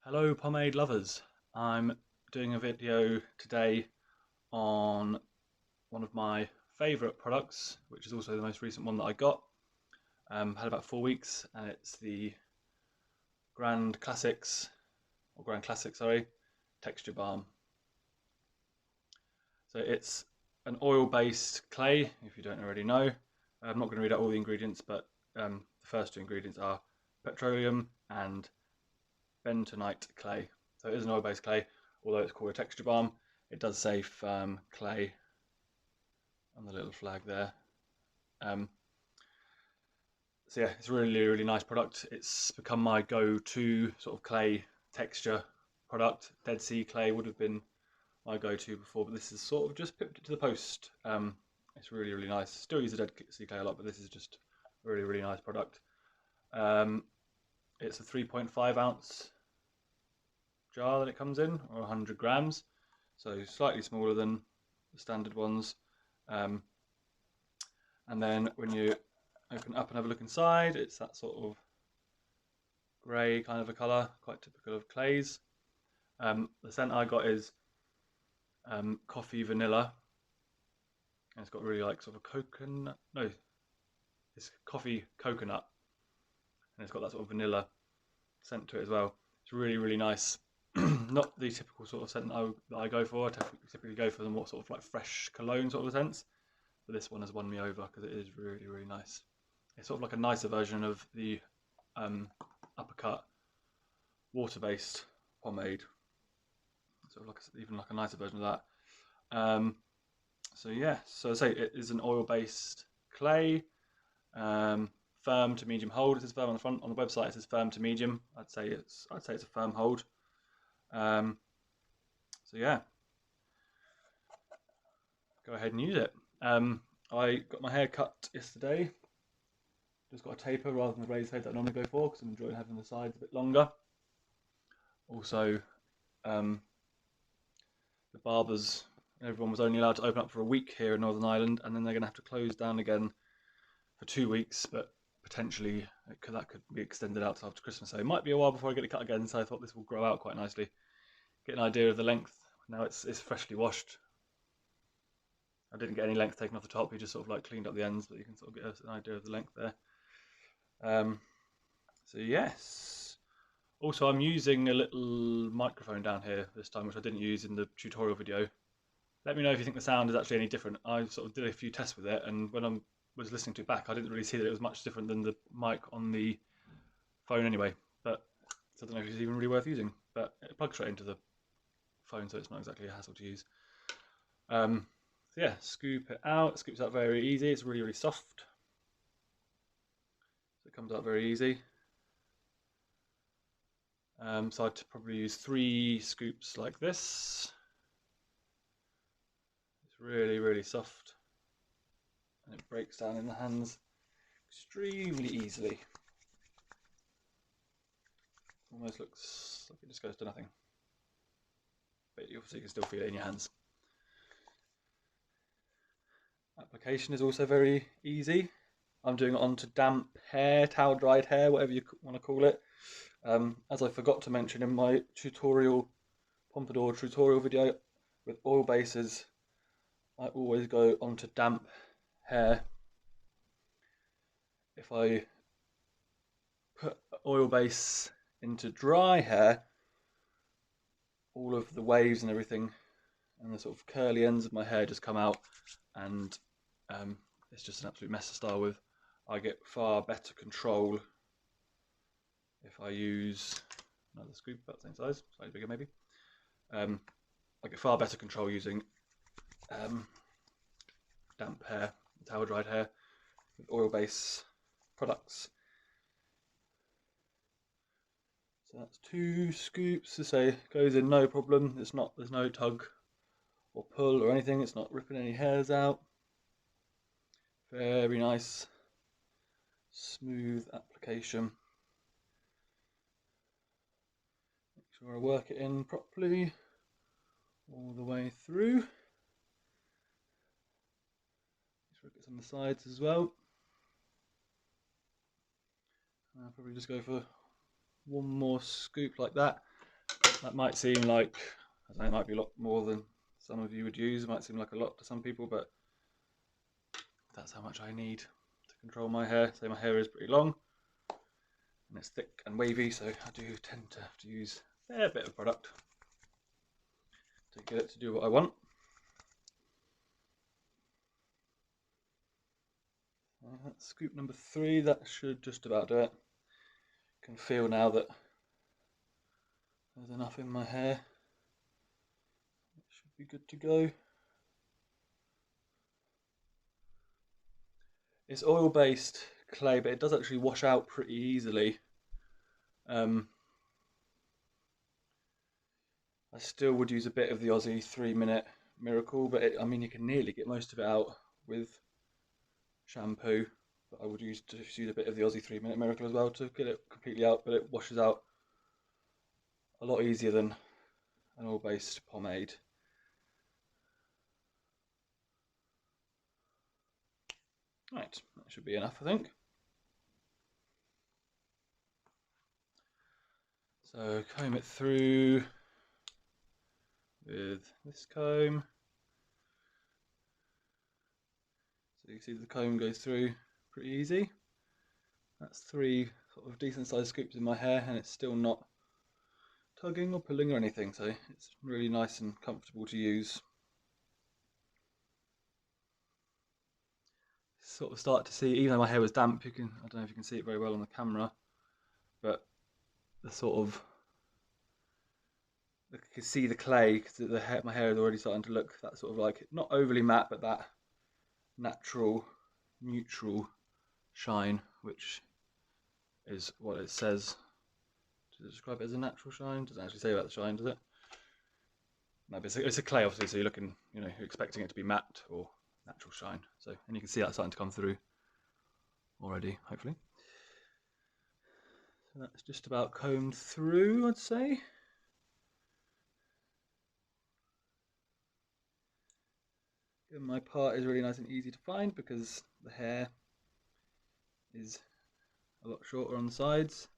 Hello pomade lovers. I'm doing a video today on one of my favourite products, which is also the most recent one that I got. Had about 4 weeks, and it's the Grand Classic, sorry, Texture Balm. So it's an oil-based clay, if you don't already know. I'm not going to read out all the ingredients, but the first two ingredients are petroleum and bentonite clay. So it is an oil-based clay, although it's called a texture balm. It does say firm clay on the little flag there. So yeah, it's a really, really nice product. It's become my go-to sort of clay texture product. Dead Sea clay would have been my go-to before, but this is sort of just pipped it to the post. It's really, really nice. Still use the Dead Sea clay a lot, but this is just a really, really nice product. It's a 3.5 ounce jar that it comes in, or 100 grams, so slightly smaller than the standard ones. And then when you open it up and have a look inside, it's that sort of grey kind of a colour, quite typical of clays. The scent I got is coffee vanilla, and it's got really like sort of coconut, no, it's coffee coconut, and it's got that sort of vanilla scent to it as well. It's really, really nice. Not the typical sort of scent that I go for. I typically go for the more sort of like fresh cologne sort of scents, but this one has won me over because it is really, really nice. It's sort of like a nicer version of the Uppercut water-based pomade. Sort of like even like a nicer version of that. So yeah, so I say it is an oil-based clay, firm to medium hold. It says firm on the front. On the website, it says firm to medium. I'd say it's a firm hold. So yeah, go ahead and use it. I got my hair cut yesterday. Just got a taper rather than the raised head that I normally go for because I'm enjoying having the sides a bit longer. Also, the barbers, everyone was only allowed to open up for a week here in Northern Ireland, and then they're going to have to close down again for 2 weeks, but potentially that could be extended out to after Christmas. So it might be a while before I get it cut again, so I thought this will grow out quite nicely. Get an idea of the length. Now it's freshly washed. I didn't get any length taken off the top, he just sort of like cleaned up the ends, but you can sort of get an idea of the length there. So yes. Also, I'm using a little microphone down here this time, which I didn't use in the tutorial video. Let me know if you think the sound is actually any different. I sort of did a few tests with it, and when I was listening to it back, I didn't really see that it was much different than the mic on the phone anyway. But so I don't know if it's even really worth using. But it plugs straight into the phone, so it's not exactly a hassle to use. So yeah, scoop it out. It scoops out very easy. It's really, really soft. So it comes out very easy. So I'd probably use 3 scoops like this. It's really, really soft, and it breaks down in the hands extremely easily. Almost looks like it just goes to nothing, but you obviously can still feel it in your hands. Application is also very easy. I'm doing it onto damp hair, towel dried hair, whatever you want to call it. As I forgot to mention in my Pompadour tutorial video with oil bases, I always go onto damp hair. If I put oil base into dry hair, all of the waves and everything and the sort of curly ends of my hair just come out, and it's just an absolute mess to start with. I get far better control if I use another scoop about the same size, slightly bigger maybe. I get far better control using damp hair, towel dried hair with oil base products. So that's 2 scoops. To say goes in no problem. There's no tug or pull or anything. It's not ripping any hairs out. Very nice, smooth application. Make sure I work it in properly all the way through. Make sure it gets on the sides as well. I'll probably just go for 1 more scoop like that, That might seem like, I don't know, it might be a lot more than some of you would use. It might seem like a lot to some people, but that's how much I need to control my hair. So my hair is pretty long and it's thick and wavy, so I do tend to have to use a fair bit of product to get it to do what I want. That's scoop number 3. That should just about do it. I can feel now that there's enough in my hair. It should be good to go. It's oil-based clay, but it does actually wash out pretty easily. I still would use a bit of the Aussie 3-minute miracle, but I mean, you can nearly get most of it out with shampoo. But I would just use a bit of the Aussie 3-minute miracle as well to get it completely out, but it washes out a lot easier than an oil-based pomade. Right, that should be enough, I think. So comb it through with this comb. So you can see the comb goes through pretty easy. That's 3 sort of decent sized scoops in my hair, and it's still not tugging or pulling or anything, so it's really nice and comfortable to use. Sort of start to see, even though my hair was damp, I don't know if you can see it very well on the camera, but the sort of, you can see the clay, because my hair is already starting to look that sort of like, not overly matte, but that natural, neutral shine, which is what it says. Does it describe it as a natural shine? Doesn't actually say about the shine, does it? No, but it's a clay, obviously, so you're looking, you're expecting it to be matte or natural shine. So, and you can see that starting to come through already, hopefully. So that's just about combed through, I'd say. And my part is really nice and easy to find because the hair is a lot shorter on the sides.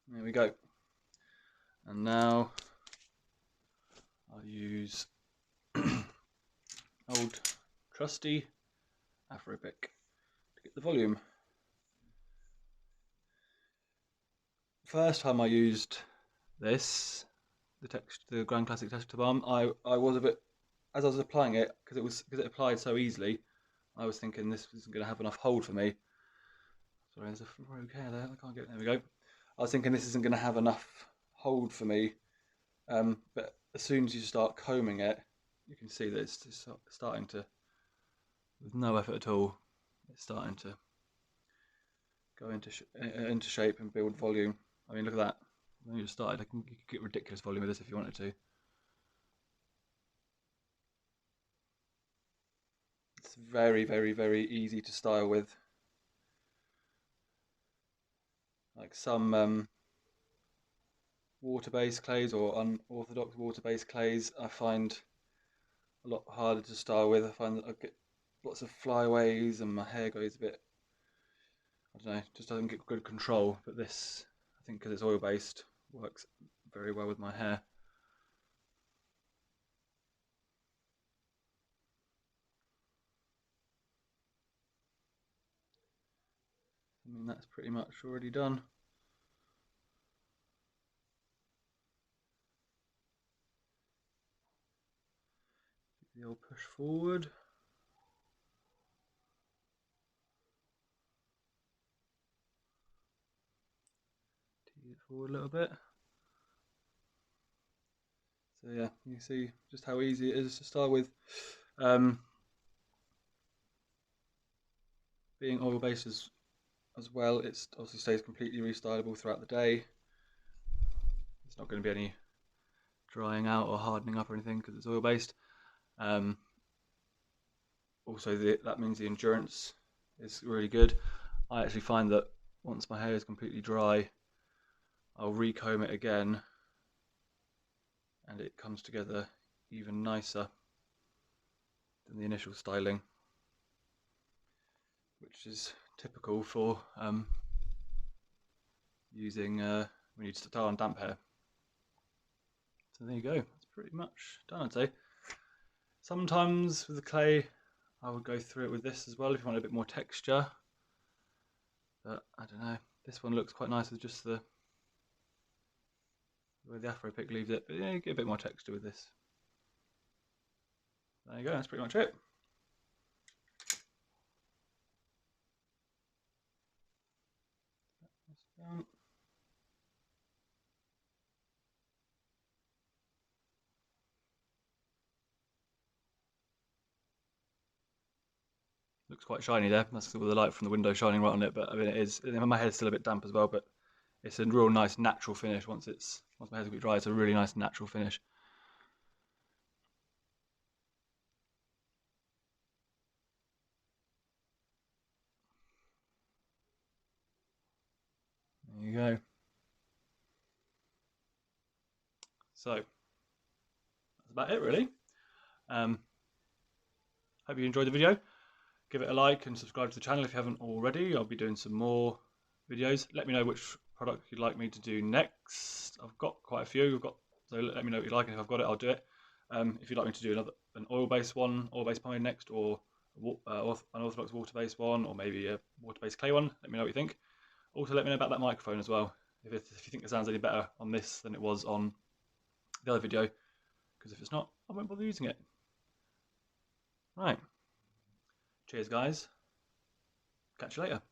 There we go. And now I'll use old trusty Afro pick to get the volume. First time I used this, the Grand Classic Texture Balm, I was a bit, as I was applying it, because it applied so easily, I was thinking this isn't going to have enough hold for me. Sorry, there's a rogue hair there. I can't get it. There we go. I was thinking this isn't going to have enough hold for me, but as soon as you start combing it, you can see that it's starting to, with no effort at all, it's starting to go into shape and build volume. I mean, look at that. When you just started, you could get ridiculous volume with this if you wanted to. It's very, very, very easy to style with. Like some water-based clays or unorthodox water-based clays, I find a lot harder to style with. I find that I get lots of flyaways and my hair goes a bit, I don't know, just doesn't get good control. But this, I think because it's oil-based, works very well with my hair. I mean, that's pretty much already done. The old push forward. Tease it forward a little bit. So yeah, you see just how easy it is to start with. Being oil-based as well, it also stays completely restylable throughout the day. There's not going to be any drying out or hardening up or anything because it's oil-based. Also, that means the endurance is really good. I actually find that once my hair is completely dry, I'll recomb it again and it comes together even nicer than the initial styling, which is typical for using when you start on damp hair. So there you go, that's pretty much done, I'd say. Sometimes with the clay I would go through it with this as well if you want a bit more texture, but I don't know, this one looks quite nice with just the way the Afro pick leaves it, but yeah, you get a bit more texture with this. There you go, that's pretty much it. Looks quite shiny there, that's with the light from the window shining right on it, but I mean it is, my hair's still a bit damp as well, but it's a real nice natural finish once my hair's a bit dry. It's a really nice natural finish. There you go. So that's about it really. Hope you enjoyed the video. Give it a like and subscribe to the channel if you haven't already. I'll be doing some more videos. Let me know which product you'd like me to do next. I've got quite a few. So let me know what you like, and if I've got it, I'll do it. If you'd like me to do an oil-based one, oil-based pomade next, or an orthodox water-based one, or maybe a water-based clay one, let me know what you think. Also, let me know about that microphone as well. If you think it sounds any better on this than it was on the other video, because if it's not, I won't bother using it. Right. Cheers, guys. Catch you later.